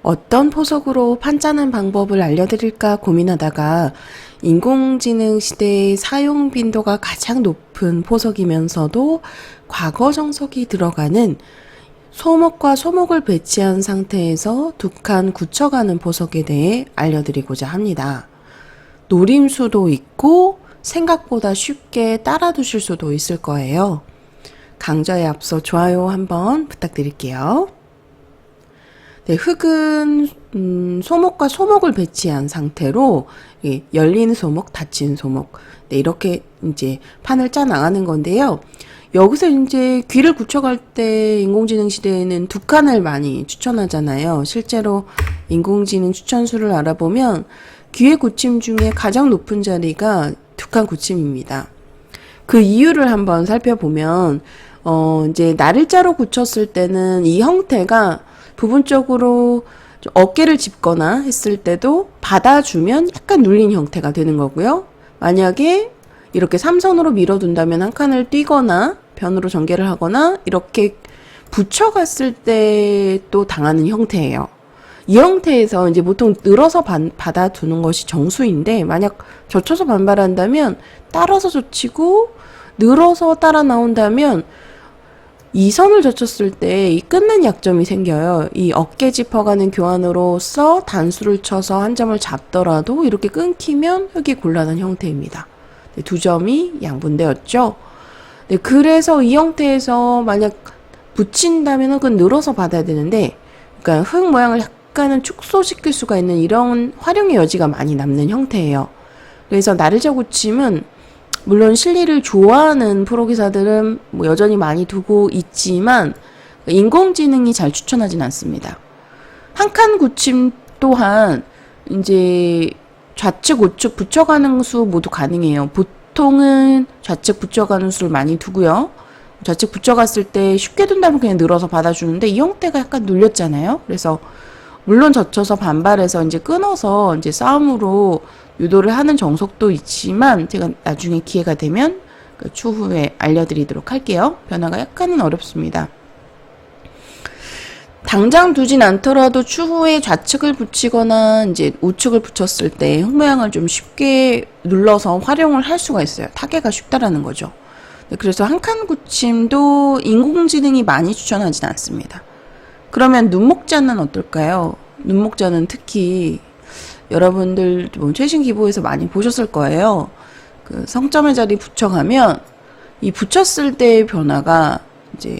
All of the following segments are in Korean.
어떤 포석으로 판짜는 방법을 알려드릴까 고민하다가 인공지능 시대의 사용 빈도가 가장 높은 포석이면서도 과거 정석이 들어가는 소목과 소목을 배치한 상태에서 두 칸 굳혀가는 포석에 대해 알려드리고자 합니다. 노림수도 있고 생각보다 쉽게 따라두실 수도 있을 거예요. 강좌에 앞서 좋아요 한번 부탁드릴게요. 네, 흙은 소목과 소목을 배치한 상태로 열린 소목, 닫힌 소목, 네, 이렇게 이제 판을 짜 나가는 건데요. 여기서 이제 귀를 굳혀갈 때 인공지능 시대에는 두 칸을 많이 추천하잖아요. 실제로 인공지능 추천수를 알아보면 귀의 굳힘 중에 가장 높은 자리가 두 칸 굳힘입니다. 그 이유를 한번 살펴보면 이제 날일자로 굳혔을 때는 이 형태가 부분적으로 어깨를 짚거나 했을 때도 받아주면 약간 눌린 형태가 되는 거고요. 만약에 이렇게 삼선으로 밀어둔다면 한 칸을 띄거나 변으로 전개를 하거나 이렇게 붙여갔을 때 또 당하는 형태예요. 이 형태에서 이제 보통 늘어서 받아두는 것이 정수인데, 만약 젖혀서 반발한다면 따라서 젖히고 늘어서 따라 나온다면 이 선을 젖혔을 때 이 끊는 약점이 생겨요. 이 어깨 짚어가는 교환으로서 단수를 쳐서 한 점을 잡더라도 이렇게 끊기면 흙이 곤란한 형태입니다. 네, 두 점이 양분되었죠. 네, 그래서 이 형태에서 만약 붙인다면 흙은 늘어서 받아야 되는데, 그러니까 흙 모양을 약간은 축소시킬 수가 있는 이런 활용의 여지가 많이 남는 형태예요. 그래서 나르자 고침은 물론 실리를 좋아하는 프로기사들은 뭐 여전히 많이 두고 있지만 인공지능이 잘 추천하진 않습니다. 한 칸 굳힘 또한 이제 좌측 우측 붙여가는 수 모두 가능해요. 보통은 좌측 붙여가는 수를 많이 두고요. 좌측 붙여갔을 때 쉽게 둔다면 그냥 늘어서 받아주는데 이 형태가 약간 눌렸잖아요. 그래서 물론 젖혀서 반발해서 이제 끊어서 이제 싸움으로 유도를 하는 정석도 있지만 제가 나중에 기회가 되면 추후에 알려드리도록 할게요. 변화가 약간은 어렵습니다. 당장 두진 않더라도 추후에 좌측을 붙이거나 이제 우측을 붙였을 때 흙 모양을 좀 쉽게 눌러서 활용을 할 수가 있어요. 타개가 쉽다라는 거죠. 그래서 한 칸 굳힘도 인공지능이 많이 추천하진 않습니다. 그러면 눈목자는 어떨까요? 눈목자는 특히 여러분들 뭐 최신 기보에서 많이 보셨을 거예요. 그 성점의 자리 붙여가면 이 붙였을 때의 변화가 이제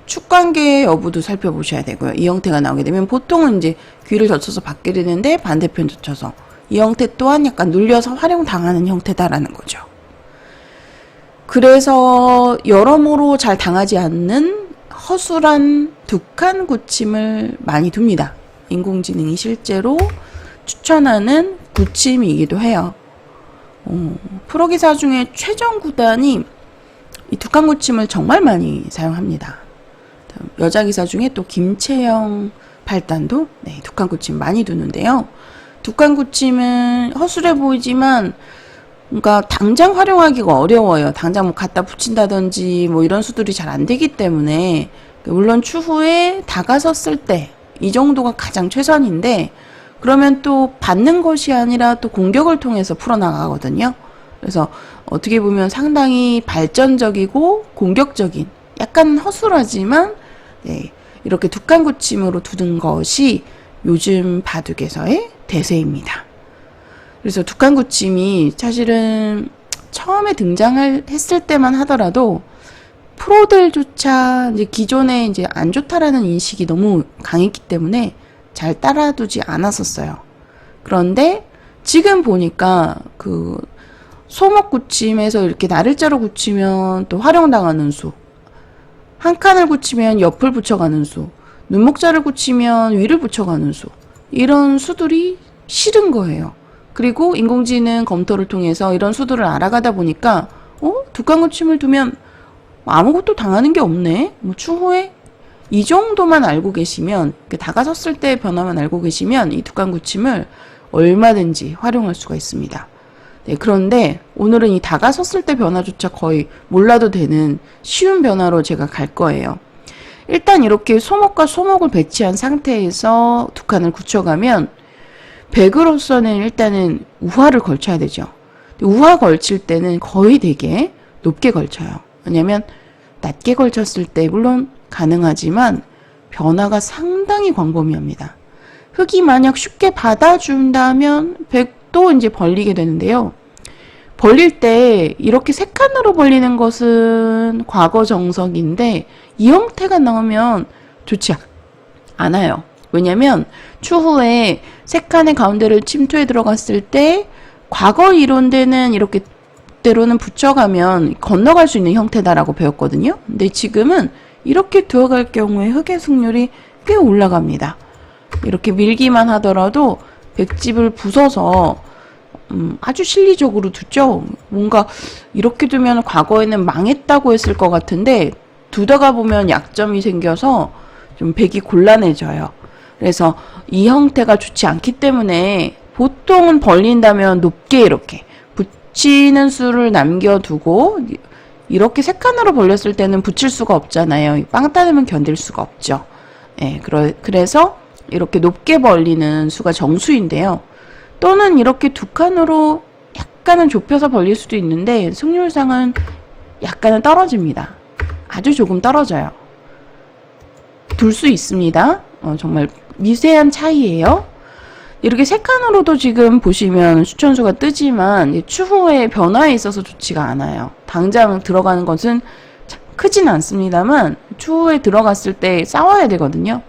축관계 여부도 살펴보셔야 되고요. 이 형태가 나오게 되면 보통은 이제 귀를 젖혀서 받게 되는데 반대편 젖혀서 이 형태 또한 약간 눌려서 활용당하는 형태다라는 거죠. 그래서 여러모로 잘 당하지 않는 허술한 두 칸 굳힘을 많이 둡니다. 인공지능이 실제로 추천하는 굳힘이기도 해요. 프로기사 중에 최정 구단이 이 두 칸 굳힘을 정말 많이 사용합니다. 여자 기사 중에 또 김채영 8단도 네, 두 칸 굳힘 많이 두는데요. 두 칸 굳힘은 허술해 보이지만 그러니까 당장 활용하기가 어려워요. 당장 뭐 갖다 붙인다든지 뭐 이런 수들이 잘 안 되기 때문에 물론 추후에 다가섰을 때 이 정도가 가장 최선인데 그러면 또 받는 것이 아니라 또 공격을 통해서 풀어나가거든요. 그래서 어떻게 보면 상당히 발전적이고 공격적인 약간 허술하지만 네, 이렇게 두 칸 굳힘으로 두는 것이 요즘 바둑에서의 대세입니다. 그래서 두 칸 굳힘이 사실은 처음에 등장을 했을 때만 하더라도 프로들조차 이제 기존에 이제 안 좋다라는 인식이 너무 강했기 때문에 잘 따라두지 않았었어요. 그런데 지금 보니까 그 소목 굳힘에서 이렇게 나를자로 굳히면 또 활용당하는 수, 한 칸을 굳히면 옆을 붙여가는 수, 눈목자를 굳히면 위를 붙여가는 수, 이런 수들이 싫은 거예요. 그리고 인공지능 검토를 통해서 이런 수들을 알아가다 보니까 두 칸 굳힘을 두면 아무것도 당하는 게 없네. 뭐 추후에 이 정도만 알고 계시면, 다가섰을 때의 변화만 알고 계시면 이 두 칸 굳힘을 얼마든지 활용할 수가 있습니다. 네, 그런데 오늘은 이 다가섰을 때 변화조차 거의 몰라도 되는 쉬운 변화로 제가 갈 거예요. 일단 이렇게 소목과 소목을 배치한 상태에서 두 칸을 굳혀가면 백으로서는 일단은 우화를 걸쳐야 되죠. 우화 걸칠 때는 거의 되게 높게 걸쳐요. 왜냐면 낮게 걸쳤을 때 물론 가능하지만 변화가 상당히 광범위합니다. 흙이 만약 쉽게 받아준다면 백도 이제 벌리게 되는데요. 벌릴 때 이렇게 세 칸으로 벌리는 것은 과거 정석인데 이 형태가 나오면 좋지 않아요. 왜냐면 추후에 세 칸의 가운데를 침투해 들어갔을 때 과거 이론대는 이렇게 때로는 붙여가면 건너갈 수 있는 형태다라고 배웠거든요. 근데 지금은 이렇게 두어갈 경우에 흙의 승률이 꽤 올라갑니다. 이렇게 밀기만 하더라도 백집을 부숴서 아주 실리적으로 두죠. 뭔가 이렇게 두면 과거에는 망했다고 했을 것 같은데 두다가 보면 약점이 생겨서 좀 백이 곤란해져요. 그래서 이 형태가 좋지 않기 때문에 보통은 벌린다면 높게 이렇게 붙이는 수를 남겨두고 이렇게 세 칸으로 벌렸을 때는 붙일 수가 없잖아요. 빵 따르면 견딜 수가 없죠. 예, 그래서 이렇게 높게 벌리는 수가 정수인데요. 또는 이렇게 두 칸으로 약간은 좁혀서 벌릴 수도 있는데 승률상은 약간은 떨어집니다. 아주 조금 떨어져요. 둘 수 있습니다. 정말 미세한 차이예요. 이렇게 세 칸으로도 지금 보시면 수천수가 뜨지만 추후에 변화에 있어서 좋지가 않아요. 당장 들어가는 것은 크진 않습니다만 추후에 들어갔을 때 싸워야 되거든요.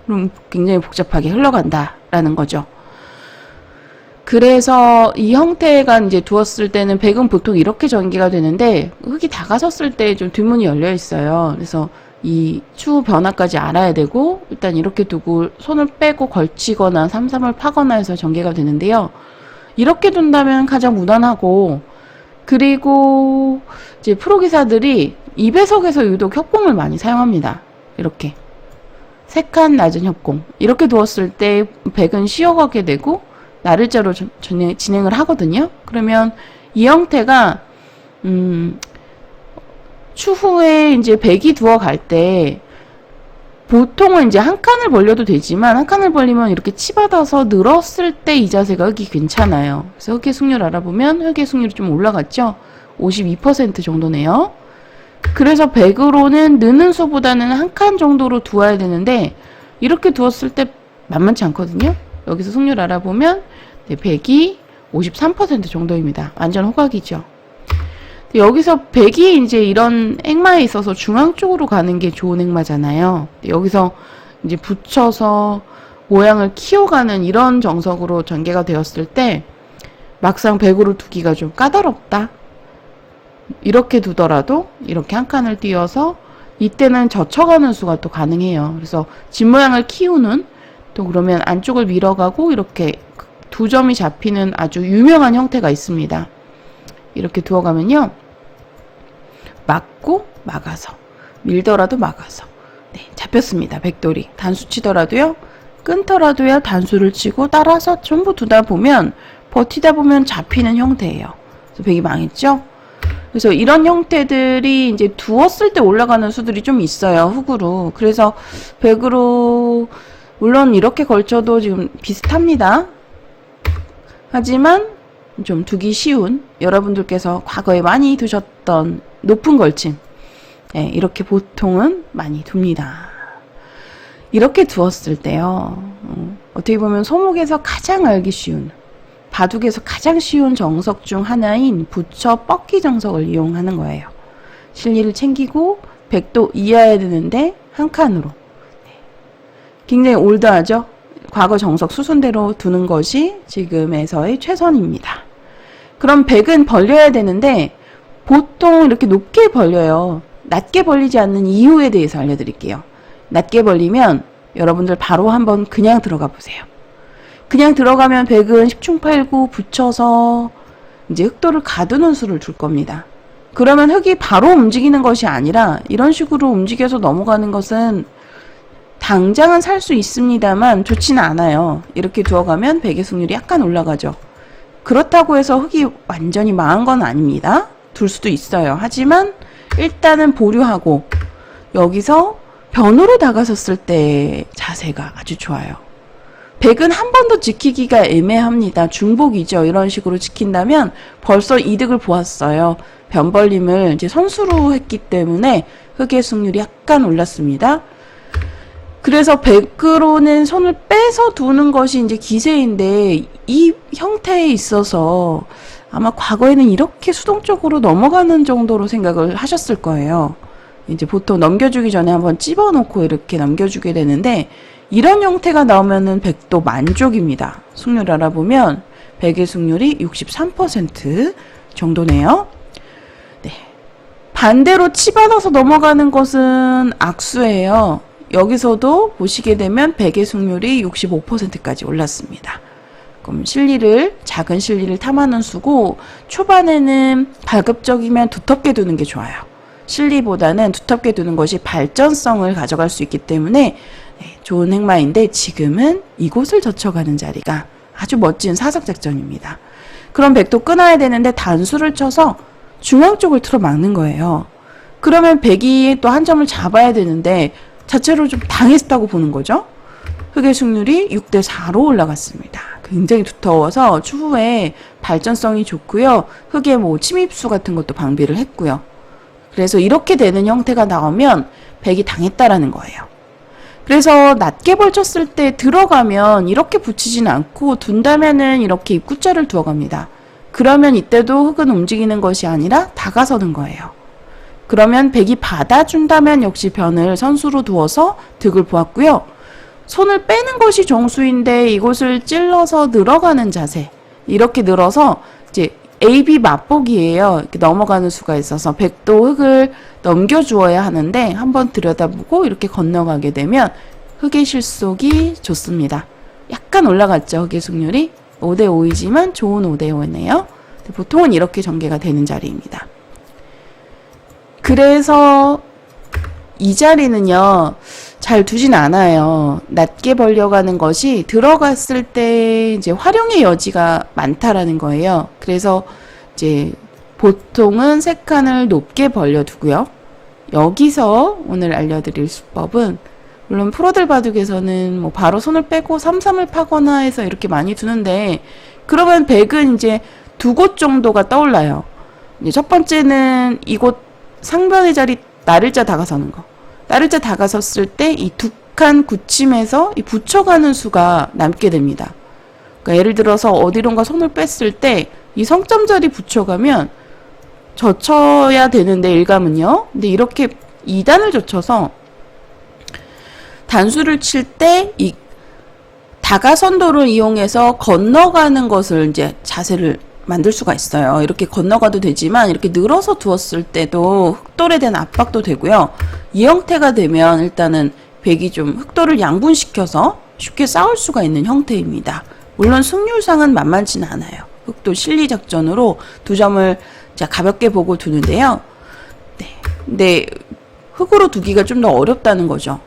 그럼 굉장히 복잡하게 흘러간다라는 거죠. 그래서 이 형태가 이제 두었을 때는 백은 보통 이렇게 전개가 되는데 흙이 다가섰을 때 좀 뒷문이 열려 있어요. 그래서 이 추후 변화까지 알아야 되고 일단 이렇게 두고 손을 빼고 걸치거나 삼삼을 파거나 해서 전개가 되는데요. 이렇게 둔다면 가장 무난하고 그리고 이제 프로기사들이 2배석에서 유독 협공을 많이 사용합니다. 이렇게 세 칸 낮은 협공 이렇게 두었을 때 백은 쉬어가게 되고 나를자로 진행을 하거든요. 그러면 이 형태가 추후에 이제 백이 두어갈 때 보통은 이제 한 칸을 벌려도 되지만 한 칸을 벌리면 이렇게 치받아서 늘었을 때 이 자세가 흙이 괜찮아요. 그래서 흙의 승률 알아보면 흙의 승률이 좀 올라갔죠. 52% 정도네요. 그래서 백으로는 느는 수보다는 한 칸 정도로 두어야 되는데 이렇게 두었을 때 만만치 않거든요. 여기서 승률 알아보면 백이 53% 정도입니다. 완전 호각이죠. 여기서 백이 이제 이런 액마에 있어서 중앙 쪽으로 가는 게 좋은 액마잖아요. 여기서 이제 붙여서 모양을 키워가는 이런 정석으로 전개가 되었을 때 막상 백으로 두기가 좀 까다롭다. 이렇게 두더라도 이렇게 한 칸을 띄워서 이때는 젖혀가는 수가 또 가능해요. 그래서 집 모양을 키우는 또 그러면 안쪽을 밀어가고 이렇게 두 점이 잡히는 아주 유명한 형태가 있습니다. 이렇게 두어가면요. 막고 막아서 밀더라도 막아서 네, 잡혔습니다. 백돌이 단수 치더라도요. 끊더라도요. 단수를 치고 따라서 전부 두다 보면 버티다 보면 잡히는 형태예요. 그래서 백이 망했죠. 그래서 이런 형태들이 이제 두었을 때 올라가는 수들이 좀 있어요. 흙으로. 그래서 백으로 물론 이렇게 걸쳐도 지금 비슷합니다. 하지만 좀 두기 쉬운 여러분들께서 과거에 많이 두셨던 높은 걸침 네, 이렇게 보통은 많이 둡니다. 이렇게 두었을 때요. 어떻게 보면 소목에서 가장 알기 쉬운 바둑에서 가장 쉬운 정석 중 하나인 붙여 뻗기 정석을 이용하는 거예요. 실리를 챙기고 백도 이어야 되는데 한 칸으로 굉장히 올드하죠. 과거 정석 수순대로 두는 것이 지금에서의 최선입니다. 그럼 백은 벌려야 되는데 보통 이렇게 높게 벌려요. 낮게 벌리지 않는 이유에 대해서 알려드릴게요. 낮게 벌리면 여러분들 바로 한번 그냥 들어가 보세요. 그냥 들어가면 백은 10충 8구 붙여서 이제 흑도를 가두는 수를 줄 겁니다. 그러면 흑이 바로 움직이는 것이 아니라 이런 식으로 움직여서 넘어가는 것은 당장은 살 수 있습니다만 좋지는 않아요. 이렇게 두어가면 백의 승률이 약간 올라가죠. 그렇다고 해서 흑이 완전히 망한 건 아닙니다. 둘 수도 있어요. 하지만 일단은 보류하고 여기서 변으로 다가섰을 때 자세가 아주 좋아요. 백은 한 번 더 지키기가 애매합니다. 중복이죠. 이런 식으로 지킨다면 벌써 이득을 보았어요. 변벌림을 이제 선수로 했기 때문에 흑의 승률이 약간 올랐습니다. 그래서 백으로는 손을 빼서 두는 것이 이제 기세인데 이 형태에 있어서 아마 과거에는 이렇게 수동적으로 넘어가는 정도로 생각을 하셨을 거예요. 이제 보통 넘겨주기 전에 한번 찝어놓고 이렇게 넘겨주게 되는데 이런 형태가 나오면은 백도 만족입니다. 승률 알아보면 백의 승률이 63% 정도네요. 네. 반대로 치받아서 넘어가는 것은 악수예요. 여기서도 보시게 되면 백의 승률이 65%까지 올랐습니다. 그럼 작은 실리를 탐하는 수고 초반에는 가급적이면 두텁게 두는 게 좋아요. 실리보다는 두텁게 두는 것이 발전성을 가져갈 수 있기 때문에 좋은 행마인데 지금은 이곳을 젖혀가는 자리가 아주 멋진 사석작전입니다. 그럼 백도 끊어야 되는데 단수를 쳐서 중앙 쪽을 틀어 막는 거예요. 그러면 백이 또 한 점을 잡아야 되는데 자체로 좀 당했다고 보는 거죠. 흑의 승률이 6대4로 올라갔습니다. 굉장히 두터워서 추후에 발전성이 좋고요. 흑의 침입수 같은 것도 방비를 했고요. 그래서 이렇게 되는 형태가 나오면 백이 당했다라는 거예요. 그래서 낮게 벌쳤을 때 들어가면 이렇게 붙이진 않고 둔다면은 이렇게 입구자를 두어갑니다. 그러면 이때도 흑은 움직이는 것이 아니라 다가서는 거예요. 그러면 백이 받아준다면 역시 변을 선수로 두어서 득을 보았고요. 손을 빼는 것이 정수인데 이곳을 찔러서 늘어가는 자세. 이렇게 늘어서 이제 AB 맛보기예요. 이렇게 넘어가는 수가 있어서 백도 흑을 넘겨주어야 하는데 한번 들여다보고 이렇게 건너가게 되면 흑의 실속이 좋습니다. 약간 올라갔죠. 흑의 승률이 5대5이지만 좋은 5대5네요. 보통은 이렇게 전개가 되는 자리입니다. 그래서 이 자리는요, 잘 두진 않아요. 낮게 벌려가는 것이 들어갔을 때 이제 활용의 여지가 많다라는 거예요. 그래서 이제 보통은 세 칸을 높게 벌려두고요. 여기서 오늘 알려드릴 수법은 물론 프로들 바둑에서는 뭐 바로 손을 빼고 3-3을 파거나 해서 이렇게 많이 두는데 그러면 백은 이제 두 곳 정도가 떠올라요. 이제 첫 번째는 이곳 상변의 자리 나를자 다가서는 거. 나를자 다가섰을 때 이 두 칸 굳힘에서 이 붙여가는 수가 남게 됩니다. 그러니까 예를 들어서 어디론가 손을 뺐을 때 이 성점 자리 붙여가면 젖혀야 되는데 일감은요. 근데 이렇게 2단을 젖혀서 단수를 칠 때 이 다가선도를 이용해서 건너가는 것을 이제 자세를 만들 수가 있어요. 이렇게 건너가도 되지만 이렇게 늘어서 두었을 때도 흑돌에 대한 압박도 되고요. 이 형태가 되면 일단은 백이 좀 흑돌을 양분시켜서 쉽게 싸울 수가 있는 형태입니다. 물론 승률상은 만만치는 않아요. 흑돌 실리작전으로 두 점을 가볍게 보고 두는데요. 네. 근데 흑으로 두기가 좀 더 어렵다는 거죠.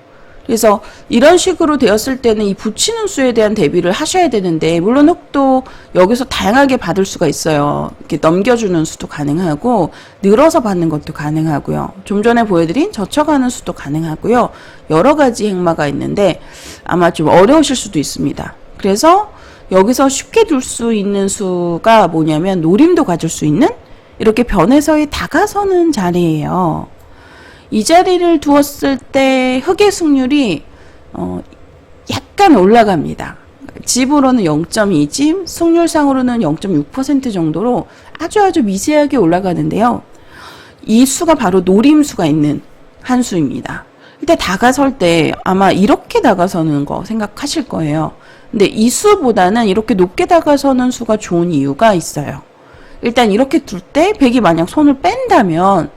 그래서 이런 식으로 되었을 때는 이 붙이는 수에 대한 대비를 하셔야 되는데 물론 흑도 여기서 다양하게 받을 수가 있어요. 이렇게 넘겨주는 수도 가능하고 늘어서 받는 것도 가능하고요. 좀 전에 보여드린 젖혀가는 수도 가능하고요. 여러 가지 행마가 있는데 아마 좀 어려우실 수도 있습니다. 그래서 여기서 쉽게 둘 수 있는 수가 뭐냐면 노림도 가질 수 있는 이렇게 변에서의 다가서는 자리예요. 이 자리를 두었을 때 흑의 승률이 약간 올라갑니다. 집으로는 0.2집, 승률상으로는 0.6% 정도로 아주 미세하게 올라가는데요. 이 수가 바로 노림수가 있는 한 수입니다. 이때 다가설 때 아마 이렇게 다가서는 거 생각하실 거예요. 근데 이 수보다는 이렇게 높게 다가서는 수가 좋은 이유가 있어요. 일단 이렇게 둘 때 백이 만약 손을 뺀다면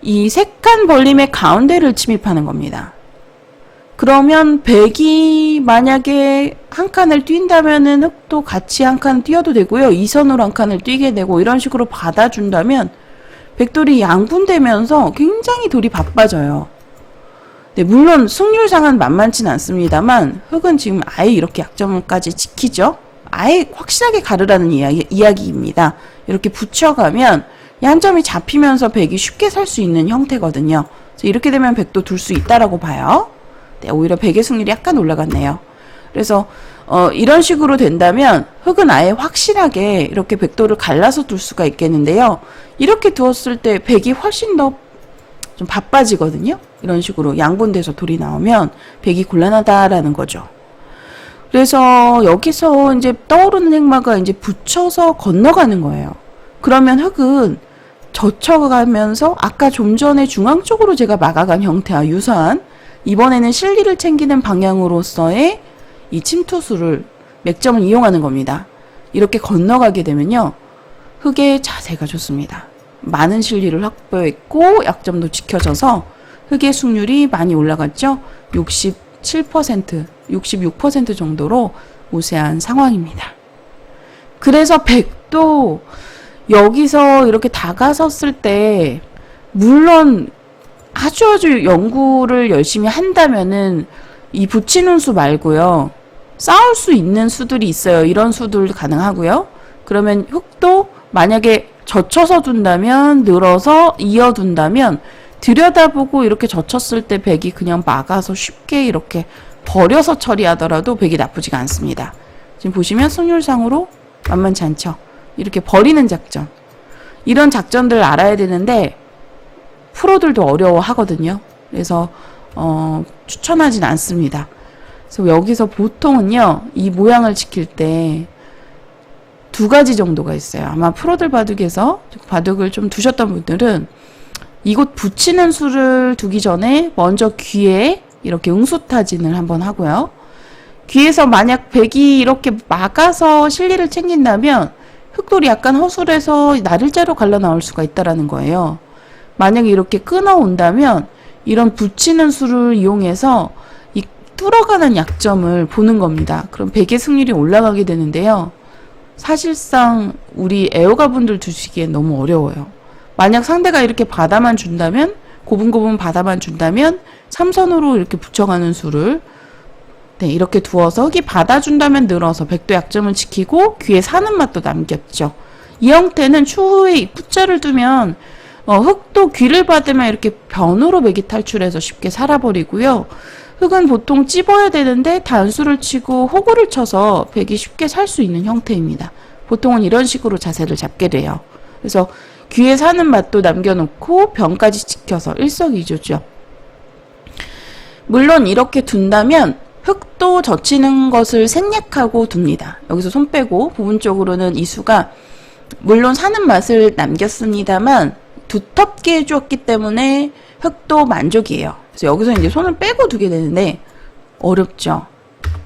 이 세 칸 벌림의 가운데를 침입하는 겁니다. 그러면 백이 만약에 한 칸을 뛴다면은 흑도 같이 한 칸 뛰어도 되고요. 이선으로 한 칸을 뛰게 되고 이런 식으로 받아준다면 백돌이 양분되면서 굉장히 돌이 바빠져요. 네, 물론 승률상은 만만치는 않습니다만 흑은 지금 아예 이렇게 약점까지 지키죠. 아예 확실하게 가르라는 이야기입니다. 이렇게 붙여가면 이 한 점이 잡히면서 백이 쉽게 살 수 있는 형태거든요. 그래서 이렇게 되면 백도 둘 수 있다라고 봐요. 네, 오히려 백의 승률이 약간 올라갔네요. 그래서 이런 식으로 된다면 흑은 아예 확실하게 이렇게 백도를 갈라서 둘 수가 있겠는데요. 이렇게 두었을 때 백이 훨씬 더 좀 바빠지거든요. 이런 식으로 양분돼서 돌이 나오면 백이 곤란하다라는 거죠. 그래서 여기서 이제 떠오르는 행마가 이제 붙여서 건너가는 거예요. 그러면 흑은 젖혀가면서 아까 좀 전에 중앙 쪽으로 제가 막아간 형태와 유사한 이번에는 실리를 챙기는 방향으로서의 이 침투수를 맥점을 이용하는 겁니다. 이렇게 건너가게 되면요. 흑의 자세가 좋습니다. 많은 실리를 확보했고 약점도 지켜져서 흑의 승률이 많이 올라갔죠. 67%, 66% 정도로 우세한 상황입니다. 그래서 백도 여기서 이렇게 다가섰을 때 물론 아주 연구를 열심히 한다면은 이 붙이는 수 말고요. 싸울 수 있는 수들이 있어요. 이런 수들 가능하고요. 그러면 흑도 만약에 젖혀서 둔다면 늘어서 이어둔다면 들여다보고 이렇게 젖혔을 때 백이 그냥 막아서 쉽게 이렇게 버려서 처리하더라도 백이 나쁘지가 않습니다. 지금 보시면 승률상으로 만만치 않죠. 이렇게 버리는 작전. 이런 작전들을 알아야 되는데 프로들도 어려워하거든요. 그래서 추천하진 않습니다. 그래서 여기서 보통은요. 이 모양을 지킬 때 두 가지 정도가 있어요. 아마 프로들 바둑에서 바둑을 좀 두셨던 분들은 이곳 붙이는 수를 두기 전에 먼저 귀에 이렇게 응수타진을 한번 하고요. 귀에서 만약 백이 이렇게 막아서 실리를 챙긴다면 흑돌이 약간 허술해서 나를자로 갈라 나올 수가 있다라는 거예요. 만약에 이렇게 끊어온다면 이런 붙이는 수를 이용해서 이 뚫어가는 약점을 보는 겁니다. 그럼 백의 승률이 올라가게 되는데요. 사실상 우리 애호가분들 두시기엔 너무 어려워요. 만약 상대가 이렇게 바다만 준다면 고분고분 바다만 준다면 삼선으로 이렇게 붙여가는 수를 네, 이렇게 두어서 흑이 받아준다면 늘어서 백도 약점을 지키고 귀에 사는 맛도 남겼죠. 이 형태는 추후에 푸자를 두면 흑도 귀를 받으면 이렇게 변으로 백이 탈출해서 쉽게 살아버리고요. 흑은 보통 찝어야 되는데 단수를 치고 호구를 쳐서 백이 쉽게 살 수 있는 형태입니다. 보통은 이런 식으로 자세를 잡게 돼요. 그래서 귀에 사는 맛도 남겨놓고 변까지 지켜서 일석이조죠. 물론 이렇게 둔다면 흑도 젖히는 것을 생략하고 둡니다. 여기서 손 빼고 부분적으로는 이 수가 물론 사는 맛을 남겼습니다만 두텁게 해주었기 때문에 흑도 만족이에요. 그래서 여기서 이제 손을 빼고 두게 되는데 어렵죠.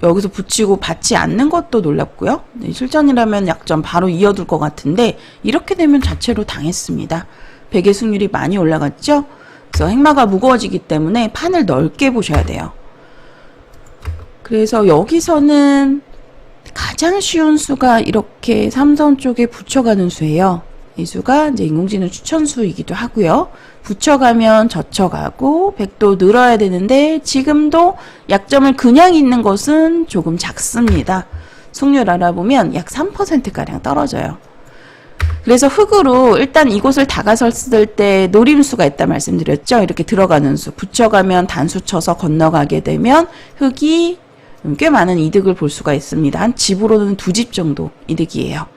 여기서 붙이고 받지 않는 것도 놀랍고요. 네, 실전이라면 약점 바로 이어둘 것 같은데 이렇게 되면 자체로 당했습니다. 백의 승률이 많이 올라갔죠. 그래서 행마가 무거워지기 때문에 판을 넓게 보셔야 돼요. 그래서 여기서는 가장 쉬운 수가 이렇게 삼선 쪽에 붙여가는 수예요. 이 수가 이제 인공지능 추천수이기도 하고요. 붙여가면 젖혀가고 백도 늘어야 되는데 지금도 약점을 그냥 있는 것은 조금 작습니다. 승률 알아보면 약 3%가량 떨어져요. 그래서 흑으로 일단 이곳을 다가섰을 때 노림수가 있다 말씀드렸죠. 이렇게 들어가는 수. 붙여가면 단수 쳐서 건너가게 되면 흑이 꽤 많은 이득을 볼 수가 있습니다. 한 집으로는 2집 정도 이득이에요.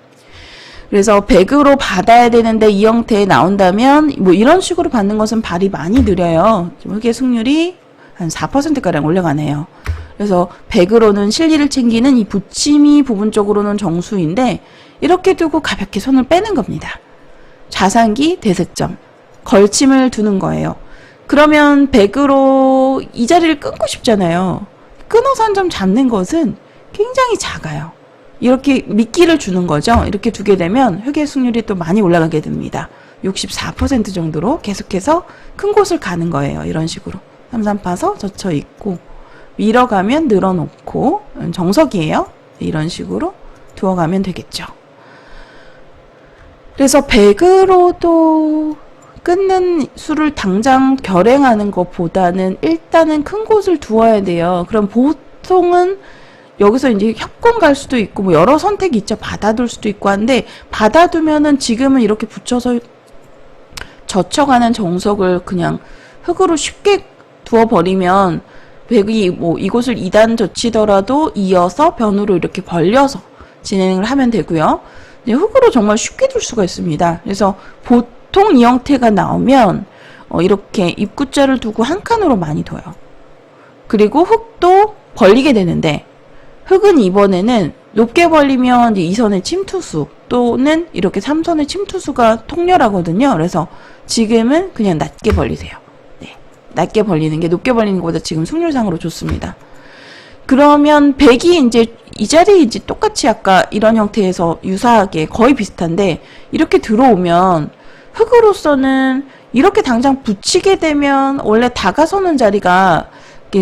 그래서 백으로 받아야 되는데 이 형태에 나온다면 뭐 이런 식으로 받는 것은 발이 많이 느려요. 흑의 승률이 한 4%가량 올라가네요. 그래서 백으로는 실리를 챙기는 이 붙임이 부분적으로는 정수인데 이렇게 두고 가볍게 손을 빼는 겁니다. 좌상기 대득점 걸침을 두는 거예요. 그러면 백으로 이 자리를 끊고 싶잖아요. 끊어서 한 점 잡는 것은 굉장히 작아요. 이렇게 미끼를 주는 거죠. 이렇게 두게 되면 흑의 승률이 또 많이 올라가게 됩니다. 64% 정도로 계속해서 큰 곳을 가는 거예요. 이런 식으로 삼삼 파서 젖혀 있고 밀어가면 늘어놓고 정석이에요. 이런 식으로 두어가면 되겠죠. 그래서 백으로도 끊는 수를 당장 결행하는 것보다는 일단은 큰 곳을 두어야 돼요. 그럼 보통은 여기서 이제 협공 갈 수도 있고 뭐 여러 선택이 있죠. 받아둘 수도 있고 한데 받아두면은 지금은 이렇게 붙여서 젖혀가는 정석을 그냥 흙으로 쉽게 두어버리면 백이 뭐 이곳을 2단 젖히더라도 이어서 변으로 이렇게 벌려서 진행을 하면 되고요. 흙으로 정말 쉽게 둘 수가 있습니다. 그래서 보통 이 형태가 나오면 이렇게 입구자를 두고 한 칸으로 많이 둬요. 그리고 흙도 벌리게 되는데 흙은 이번에는 높게 벌리면 이제 2선의 침투수 또는 이렇게 3선의 침투수가 통렬하거든요. 그래서 지금은 그냥 낮게 벌리세요. 네, 낮게 벌리는 게 높게 벌리는 것보다 지금 승률상으로 좋습니다. 그러면 백이 이제 이 자리에 이제 똑같이 아까 이런 형태에서 유사하게 거의 비슷한데 이렇게 들어오면 흙으로서는 이렇게 당장 붙이게 되면 원래 다가서는 자리가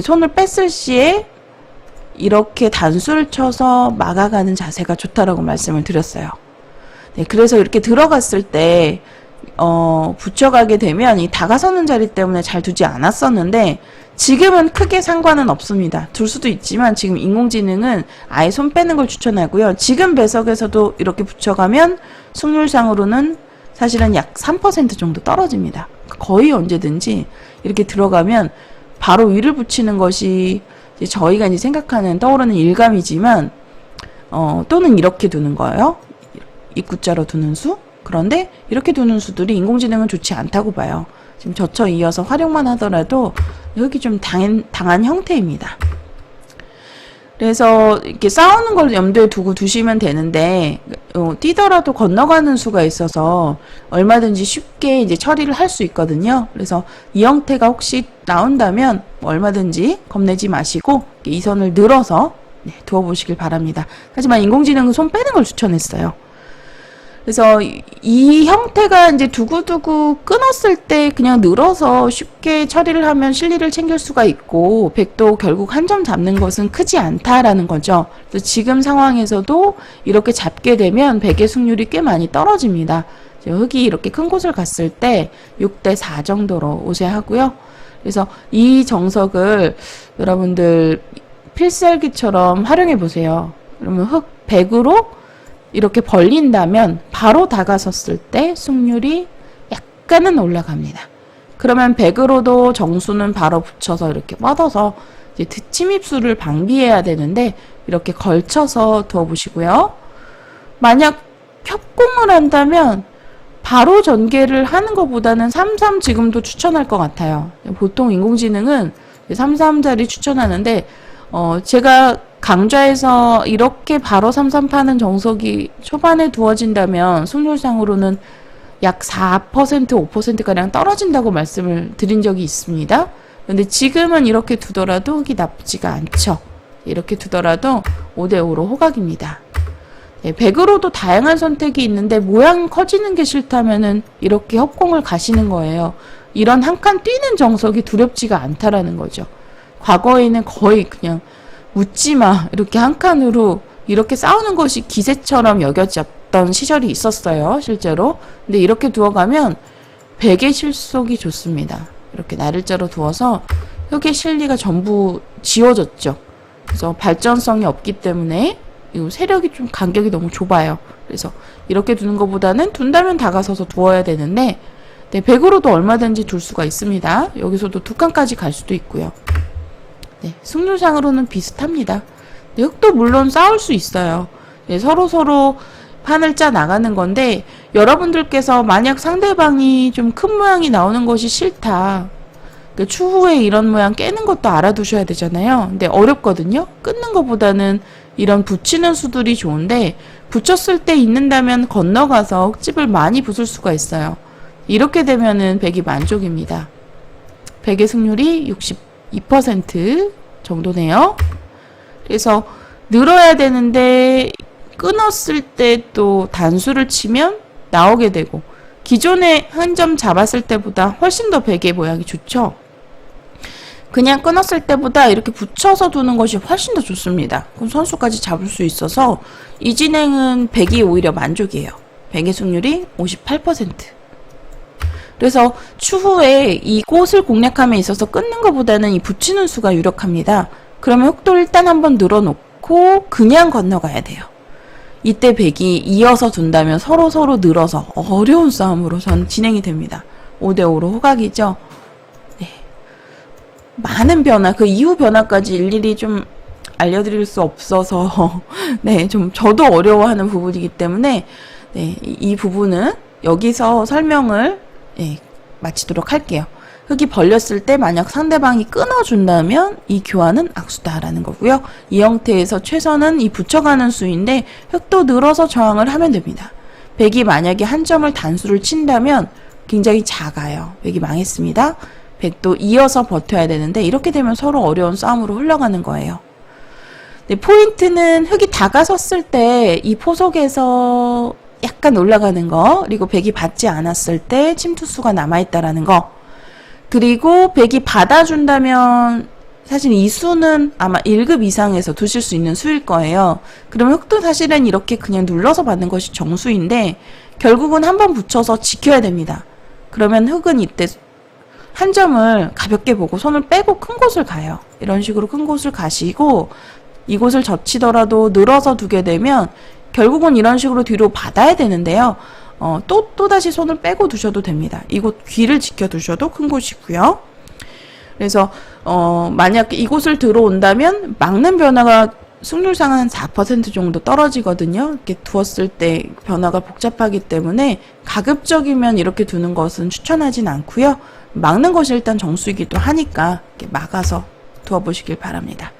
손을 뺐을 시에 이렇게 단수를 쳐서 막아가는 자세가 좋다라고 말씀을 드렸어요. 네, 그래서 이렇게 들어갔을 때 붙여가게 되면 이 다가서는 자리 때문에 잘 두지 않았었는데 지금은 크게 상관은 없습니다. 둘 수도 있지만 지금 인공지능은 아예 손 빼는 걸 추천하고요. 지금 배석에서도 이렇게 붙여가면 승률상으로는 사실은 약 3% 정도 떨어집니다. 거의 언제든지 이렇게 들어가면 바로 위를 붙이는 것이 이제 저희가 이제 생각하는 떠오르는 일감이지만 또는 이렇게 두는 거예요. 입구자로 두는 수. 그런데 이렇게 두는 수들이 인공지능은 좋지 않다고 봐요. 지금 젖혀 이어서 활용만 하더라도 여기 좀 당한 형태입니다. 그래서 이렇게 싸우는 걸 염두에 두고 두시면 되는데 뛰더라도 건너가는 수가 있어서 얼마든지 쉽게 이제 처리를 할 수 있거든요. 그래서 이 형태가 혹시 나온다면 얼마든지 겁내지 마시고 이 선을 늘어서 두어보시길 바랍니다. 하지만 인공지능은 손 빼는 걸 추천했어요. 그래서 이 형태가 이제 두고두고 끊었을 때 그냥 늘어서 쉽게 처리를 하면 실리를 챙길 수가 있고 백도 결국 한 점 잡는 것은 크지 않다라는 거죠. 그래서 지금 상황에서도 이렇게 잡게 되면 백의 승률이 꽤 많이 떨어집니다. 흙이 이렇게 큰 곳을 갔을 때 6대 4 정도로 우세하고요. 그래서 이 정석을 여러분들 필살기처럼 활용해 보세요. 그러면 흙 100으로 이렇게 벌린다면 바로 다가섰을 때 승률이 약간은 올라갑니다. 그러면 100으로도 정수는 바로 붙여서 이렇게 뻗어서 이제 침입수를 방비해야 되는데 이렇게 걸쳐서 두어보시고요. 만약 협공을 한다면 바로 전개를 하는 것보다는 3-3 지금도 추천할 것 같아요. 보통 인공지능은 3-3자리 추천하는데 제가 강좌에서 이렇게 바로 3-3 파는 정석이 초반에 두어진다면 승률상으로는 약 4%, 5%가량 떨어진다고 말씀을 드린 적이 있습니다. 근데 지금은 이렇게 두더라도 흙이 나쁘지가 않죠. 이렇게 두더라도 5대5로 호각입니다. 100으로도 다양한 선택이 있는데 모양 커지는 게 싫다면은 이렇게 협공을 가시는 거예요. 이런 한 칸 뛰는 정석이 두렵지가 않다라는 거죠. 과거에는 거의 그냥 묻지마 이렇게 한 칸으로 이렇게 싸우는 것이 기세처럼 여겨졌던 시절이 있었어요. 실제로. 근데 이렇게 두어가면 백의 실속이 좋습니다. 이렇게 나를자로 두어서 흙의 실리가 전부 지워졌죠. 그래서 발전성이 없기 때문에 이 세력이 좀 간격이 너무 좁아요. 그래서 이렇게 두는 것보다는 둔다면 다가서서 두어야 되는데 100으로도 얼마든지 둘 수가 있습니다. 여기서도 2칸까지 갈 수도 있고요. 승률상으로는 비슷합니다. 흙도 물론 싸울 수 있어요. 서로 판을 짜 나가는 건데 여러분들께서 만약 상대방이 좀 큰 모양이 나오는 것이 싫다. 추후에 이런 모양 깨는 것도 알아두셔야 되잖아요. 근데 어렵거든요. 끊는 것보다는 이런 붙이는 수들이 좋은데 붙였을 때 있는다면 건너가서 흙집을 많이 부술 수가 있어요. 이렇게 되면은 백이 만족입니다. 백의 승률이 2% 정도네요. 그래서 늘어야 되는데 끊었을 때 또 단수를 치면 나오게 되고 기존에 한 점 잡았을 때보다 훨씬 더 백의 모양이 좋죠. 그냥 끊었을 때보다 이렇게 붙여서 두는 것이 훨씬 더 좋습니다. 그럼 선수까지 잡을 수 있어서 이 진행은 백이 오히려 만족이에요. 백의 승률이 58%. 그래서 추후에 이곳을 공략함에 있어서 끊는 것보다는 이 붙이는 수가 유력합니다. 그러면 흙도 일단 한번 늘어놓고 그냥 건너가야 돼요. 이때 백이 이어서 둔다면 서로 늘어서 어려운 싸움으로 전 진행이 됩니다. 5대5로 호각이죠. 네. 많은 변화, 그 이후 변화까지 일일이 좀 알려드릴 수 없어서 네, 좀 저도 어려워하는 부분이기 때문에 네, 이 부분은 여기서 설명을 마치도록 할게요. 흙이 벌렸을 때 만약 상대방이 끊어준다면 이 교환은 악수다라는 거고요. 이 형태에서 최선은 이 붙여가는 수인데 흙도 늘어서 저항을 하면 됩니다. 백이 만약에 한 점을 단수를 친다면 굉장히 작아요. 백이 망했습니다. 백도 이어서 버텨야 되는데 이렇게 되면 서로 어려운 싸움으로 흘러가는 거예요. 네, 포인트는 흙이 다가섰을 때 이 포석에서 약간 올라가는 거, 그리고 백이 받지 않았을 때 침투수가 남아있다라는 거, 그리고 백이 받아준다면 사실 이 수는 아마 1급 이상에서 두실 수 있는 수일 거예요. 그러면 흙도 사실은 이렇게 그냥 눌러서 받는 것이 정수인데 결국은 한번 붙여서 지켜야 됩니다. 그러면 흙은 이때 한 점을 가볍게 보고 손을 빼고 큰 곳을 가요. 이런 식으로 큰 곳을 가시고 이곳을 젖히더라도 늘어서 두게 되면 결국은 이런 식으로 뒤로 받아야 되는데요. 또다시 손을 빼고 두셔도 됩니다. 이곳 귀를 지켜두셔도 큰 곳이고요. 그래서 만약 이곳을 들어온다면 막는 변화가 승률상 한 4% 정도 떨어지거든요. 이렇게 두었을 때 변화가 복잡하기 때문에 가급적이면 이렇게 두는 것은 추천하진 않고요. 막는 것이 일단 정수이기도 하니까 이렇게 막아서 두어보시길 바랍니다.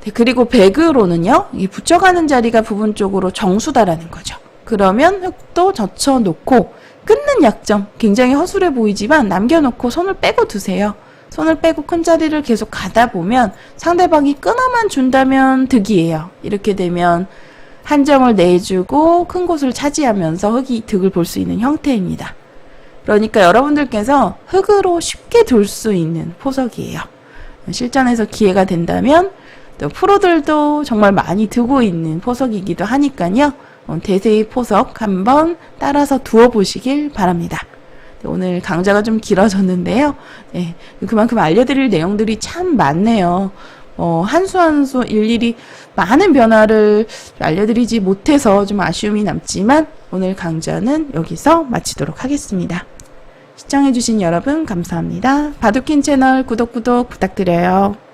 네, 그리고 백으로는요, 이 붙여가는 자리가 부분적으로 정수다라는 거죠. 그러면 흙도 젖혀놓고 끊는 약점, 굉장히 허술해 보이지만 남겨놓고 손을 빼고 두세요. 손을 빼고 큰 자리를 계속 가다 보면 상대방이 끊어만 준다면 득이에요. 이렇게 되면 한 점을 내주고 큰 곳을 차지하면서 흙이 득을 볼 수 있는 형태입니다. 그러니까 여러분들께서 흙으로 쉽게 둘 수 있는 포석이에요. 실전에서 기회가 된다면 또 프로들도 정말 많이 두고 있는 포석이기도 하니까요. 대세의 포석 한번 따라서 두어 보시길 바랍니다. 오늘 강좌가 좀 길어졌는데요. 네, 그만큼 알려드릴 내용들이 참 많네요. 한 수 한 수 일일이 많은 변화를 알려드리지 못해서 좀 아쉬움이 남지만 오늘 강좌는 여기서 마치도록 하겠습니다. 시청해주신 여러분 감사합니다. 바둑킨 채널 구독 부탁드려요.